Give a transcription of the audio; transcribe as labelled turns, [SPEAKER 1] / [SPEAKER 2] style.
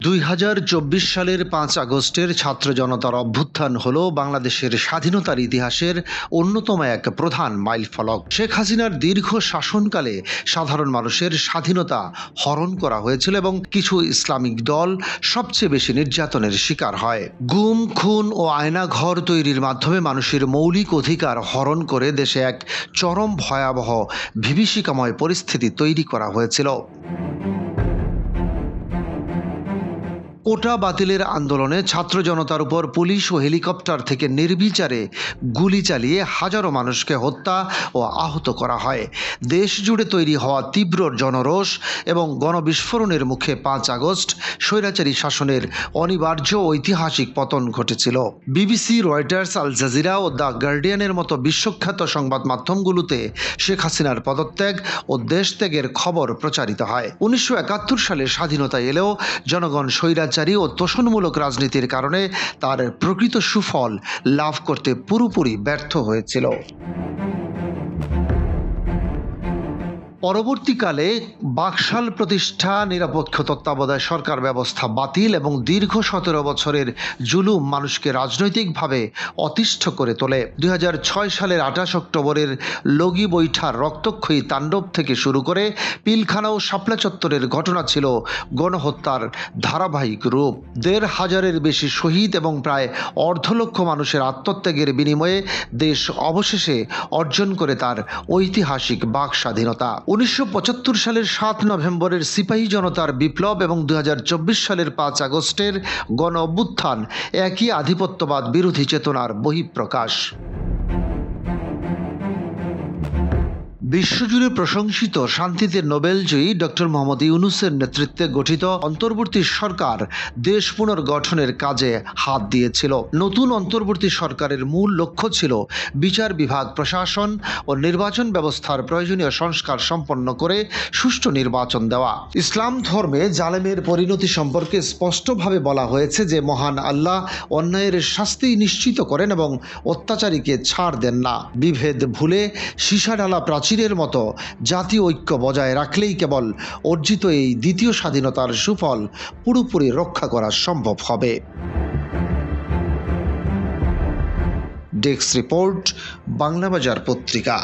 [SPEAKER 1] 2024 সালের 5 আগস্টের ছাত্র জনতার অভ্যুত্থান হল বাংলাদেশের স্বাধীনতার ইতিহাসের অন্যতম এক প্রধান মাইলফলক। শেখ হাসিনার দীর্ঘ শাসনকালে সাধারণ মানুষের স্বাধীনতা হরণ করা হয়েছিল এবং কিছু ইসলামিক দল সবচেয়ে বেশি নির্যাতনের শিকার হয়। গুম, খুন ও আয়নাঘর তৈরির মাধ্যমে মানুষের মৌলিক অধিকার হরণ করে দেশে এক চরম ভয়াবহ বিভীষিকাময় পরিস্থিতি তৈরি করা হয়েছিল। কোটা বাতিলের আন্দোলনে ছাত্র জনতার উপর পুলিশ ও হেলিকপ্টার থেকে নির্বিচারে গুলি চালিয়ে হাজারো মানুষকে হত্যা ও আহত করা হয়। দেশ জুড়ে তৈরি হওয়া তীব্র জনরোষ এবং গণবিস্ফোরণের মুখে 5 আগস্ট স্বৈরাচারী শাসনের অনিবার্য ঐতিহাসিক পতন ঘটেছিল। বিবিসি, রয়টার্স, আল জাজিরা ও দ্য গার্ডিয়ানের মতো বিশ্বখ্যাত সংবাদ মাধ্যমগুলোতে শেখ হাসিনার পদত্যাগ ও দেশত্যাগের খবর প্রচারিত হয়। 1971 সালে স্বাধীনতা এলেও জনগণ স্বৈরাচারী ও তোষণমূলক রাজনীতির কারণে তার প্রকৃত সুফল লাভ করতে পুরোপুরি ব্যর্থ হয়েছিল। পরবর্তীকালে বাকশাল প্রতিষ্ঠা, নিরপেক্ষ তত্ত্বাবধায়ক সরকার ব্যবস্থা বাতিল এবং দীর্ঘ 17 বছরের জুলুম মানুষকে রাজনৈতিকভাবে অতিষ্ঠ করে তোলে। 2006 সালের 28 অক্টোবরের লগি বৈঠার রক্তক্ষয়ী তাণ্ডব থেকে শুরু করে পিলখানা ও শাপলা চত্বরের ঘটনা ছিল গণহত্যার ধারাবাহিক রূপ। 1,500-এর বেশি শহীদ এবং প্রায় 1.5 লক্ষ মানুষের আত্মত্যাগের বিনিময়ে দেশ অবশেষে অর্জন করে তার ঐতিহাসিক বাক স্বাধীনতা। 1975 সালের 7 নভেম্বরের সিপাহী জনতার বিপ্লব এবং 2024 সালের 5 আগস্টের গণ অভ্যুত্থান একই আধিপত্যবাদ বিরোধী চেতনার বহিঃপ্রকাশ। বিশ্বজুড়ে প্রশংসিত শান্তিতে নোবেলজয়ী ডক্টর মোহাম্মদ ইউনূসের নেতৃত্বে গঠিত অন্তর্বর্তী সরকার দেশ পুনর্গঠনের কাজে হাত দিয়েছিল। নতুন অন্তর্বর্তী সরকারের মূল লক্ষ্য ছিল বিচার বিভাগ, প্রশাসন ও নির্বাচন ব্যবস্থার প্রয়োজনীয় সংস্কার সম্পন্ন করে সুষ্ঠু নির্বাচন দেওয়া। ইসলাম ধর্মে জালেমের পরিণতি সম্পর্কে স্পষ্টভাবে বলা হয়েছে যে মহান আল্লাহ অন্যায়ের শাস্তি নিশ্চিত করেন এবং অত্যাচারীকে ছাড় দেন না। বিভেদ ভুলে সীসাঢালা প্রাচীর মতো জাতীয় ঐক্য বজায় রাখলেই কেবল অর্জিত এই দ্বিতীয় স্বাধীনতার সুফল পুরোপুরি রক্ষা করা সম্ভব হবে। ডেস্ক রিপোর্ট, বাংলাবাজার পত্রিকা।